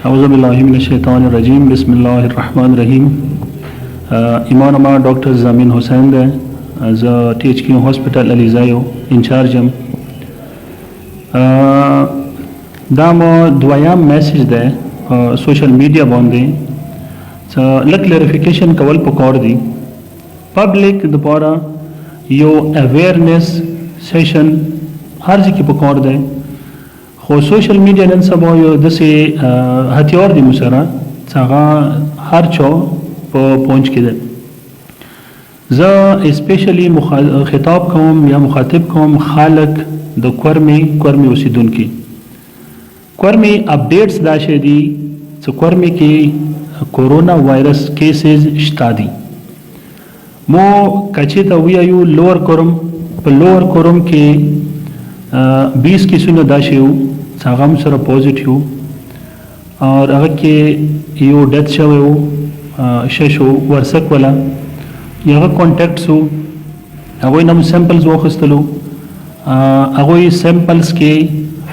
أعوذ بالله من الشيطان الرجيم بسم الله الرحمن الرحيم ایمان ما ډاکټر زمین حسین ده ز ټی ایچ کیو هاسپټل الیزای انچارج ام دا مو دویم میسج ده سوشل میډیا باندې لک کلیریفیکیشن کول پکور دي پبلک د پاره یو اویرنس سیشن هر ځکه پکور ده خو سوشل میډیا نن سبا یو داسې هتیار دی مسره څنګه هر چا په پونچ کې ده زه اسپیشلی خطاب کوم یا مخاطب کوم خالق د کورمي اوسیدونکو کورمي اپډیټس دا شه دي چې کورمي کې کورونا وایرس کیسز شته دي مو کچې ته ویایو لوور کورم په لوور کورم کې 20 کیسونه دا شیو هغه هم سره پوزیټیو او هغه کې یو ډیث شوی و ششو ورسک ولا یغه کانټیکټس وو هغه نم سیمپلز واخستلو هغه سیمپلز کې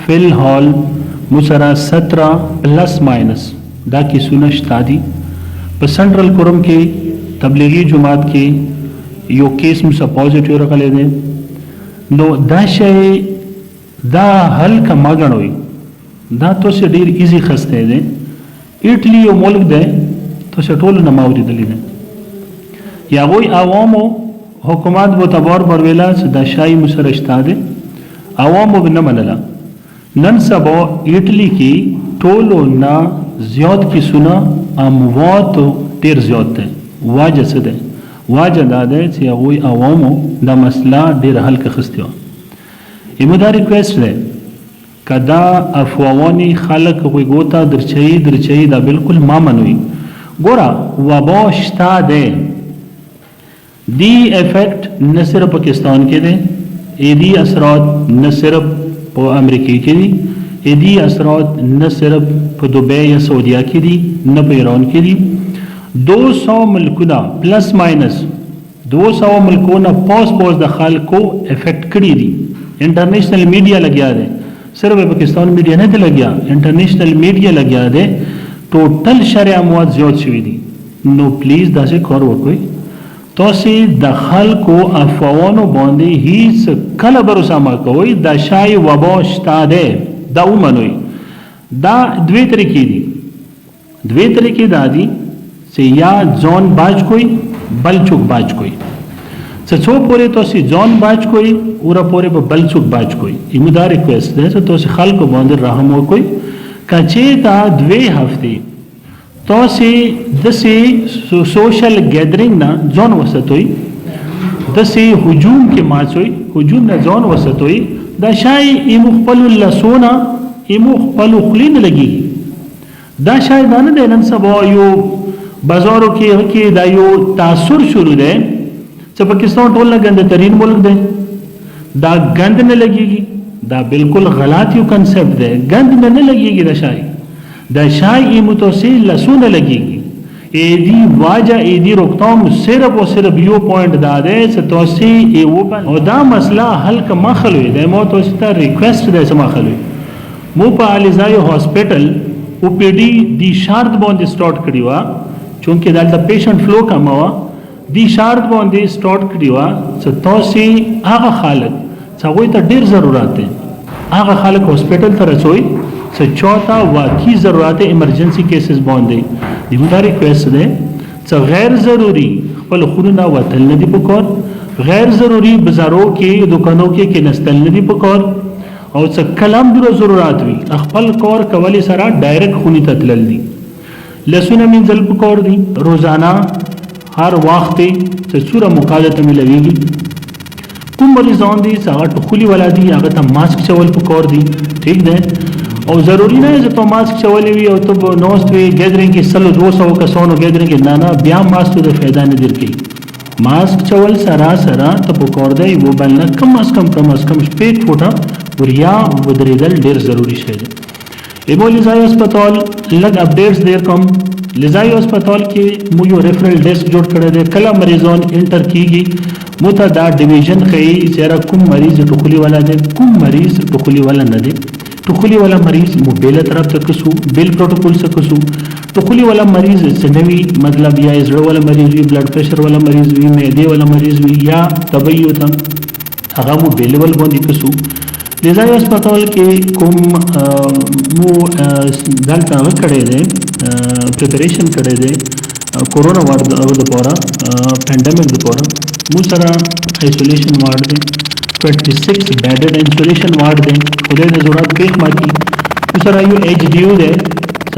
فل هال مسرا 17 پلس ماینس دا کې سونه شتا دي په سنټرل کورم کې تبلیغی جماعت کې یو کیس مس پوزیټیو راغلی دی نو دا شی دا حل کا ماګنوي دا تو سه ډیر ایزی خسته دی اټلی یو ملک دی تو سه ټول نه ماوریدلی دی یا وای عوامو حکومت بو تبار پر ویلا د شای مسرشتا دی عوامو نه منله نن سبا اټلی کې ټولو نه زیات کی سنا اموات ډیر زیات دی واجه څه دی واجه دا دی چې وای عوامو دا مسله ډیر حل کا خستیو ایمو دا ریکویسٹ ده کدا افواوانی خلق کوئی گوتا درچئی دا بالکل ما منوی گورا وبا شتا ده دی افیکٹ نہ صرف پاکستان کے دے ایدی اثرات نہ صرف پا امریکی کے دی ایدی اثرات نہ صرف پا دبئی یا سعودیہ کی دی نہ پا ایران کی دی 200 ملکونا پلس مائنس 200 ملکونا پوس دا خلقو افیکٹ کری دی انٹرنیشنل میڈیا لگیا دے صرف پاکستان میڈیا نہیں لگیا انٹرنیشنل میڈیا لگیا دے ٹوٹل شرع اموات زیاد شوی دی نو پلیز دا سے کار وکوئی تو سے دخل کو افوانو باندے ہیس کل بروسا ما کوئی دا شای وبا شتا دے دا او منوئی دا دوی طریقی دا دی سے یا زون باج کوئی بل چک باج کوئی څو پورې تاسو ځان باج کوئ او را پورې په بل څوک باج کوئ ایمو دا ریکویسټ ده چې تاسو خلکو باندې رحم وکړئ کچې تا 2 هفته تاسو د سوشل گیدرینګ نه ځان وساتوي د هجوم کې ماچوي هجوم نه ځان وساتوي دا شای ایمو خپل لسونه ایمو خپل خلین لګي دا شای دا نه نن سبا یو بازارو کې دا یو تاثر شروع ده چې پاکستان ټول نه ګنده ترین ملک دی دا ګند نه لګيږي دا بالکل غلط یو کنسپټ دی ګند نه لګيږي دا شای ایمو تو سي لسونه لګيږي ایدی واجه ایدی روکتام صرف او صرف یو پوینټ دا دی چې تاسو یې وپن او دا مسله حل کا مخلوي د مو تاسو ته ریکویسټ دی چې مخلوي مو په الیزای هاسپټل او پی ډی دی شارت باندې سٹارټ کړی و چونکه دا پیشنټ فلو کم و دی شارت باندې سٹارټ کړی و چې تاسو هغه خلک چې وای ته ډیر ضرورت دی هغه خلک هاسپټل ته رسوي چې چوتا واقعي ضرورت ایمرجنسي کیسز باندې دی موږ ریکویسټ ده چې غیر ضروری خپل خونه وتل نه دی پکور غیر ضروری بازارو کې دکانو کې نستل نه دی پکور او چې کلام د ضرورت وي خپل کور کولی سره ډایرکټ خونی ته تلل دي لسونه منځل پکور دي روزانه هر وخت چې سوره مقاده ملويږي کوم مریضان دي هغه ټخولي ولادي هغه ته ماسک چول پکور دي ٹھیک ده او ضروری نه چې ته ماسک چولې وي او ته نوست وي ګیدرینګ کې سلو 200 کسانو ګیدرینګ کې نه بیا ماسک ته فائدہ نه درکې ماسک چول سرا ته پکور دی و بل کم از کم شپږ فوټه وریا ودریدل ډیر ضروری شی دی ایمو لیزای هسپتال لګ اپډیټس دیر کوم لیزای هسپتال کې مو یو ریفرل ډیسک جوړ کړی دی کله مریضان انټر کیږي مو ته دا ډیویژن کوي چې کوم مریض ټوخلی والا دی کوم مریض ټوخلی والا نه دی ټوخلي والا مریض مو بیل طرف ته کسو بیل پروتوکول څخه کسو ټوخلي والا مریض سنوي مطلب یا زړه والا مریض وي بلډ پریشر والا مریض وي معدې والا مریض وي یا تبعي وته هغه مو بیل ول باندې کسو لزای هسپتال کې کوم مو دلته هغه کړی دی پریپریشن کړی دی کورونا وارد د پورا پینډیمک د پورا مو سره آیسولیشن وارد دی 26 بیډډ آیسولیشن وارد دی خدای د ضرورت پیښ ماتي مو سره یو ایچ ډی او دی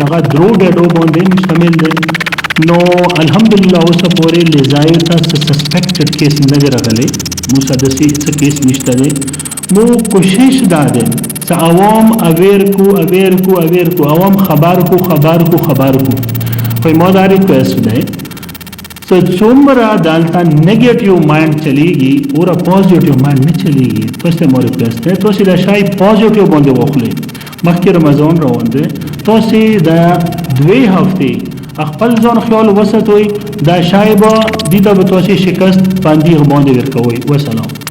هغه درو بیډو باندې مشتمل دی نو الحمدلله اوس پورې لزای ته سسپیکټډ کیس نه دی راغلی مو سره داسې کیس نشته دی مو کوشش دا دی چې عوام اویر کو عوام خبر کو خو ما دا ریکویسٹ دی چې څومره دلته نیگیټیو مایند چلیږي او پازیټیو مایند نه چلیږي تاسو مو ریکویسٹ دی تاسو دا شای پازیټیو باندې واخلئ مخکې رمضان روان دی تاسو دا 2 هفته خپل ځان خیال وساتئ دا شای به د تاسو شکست باندې ورکوي وسلام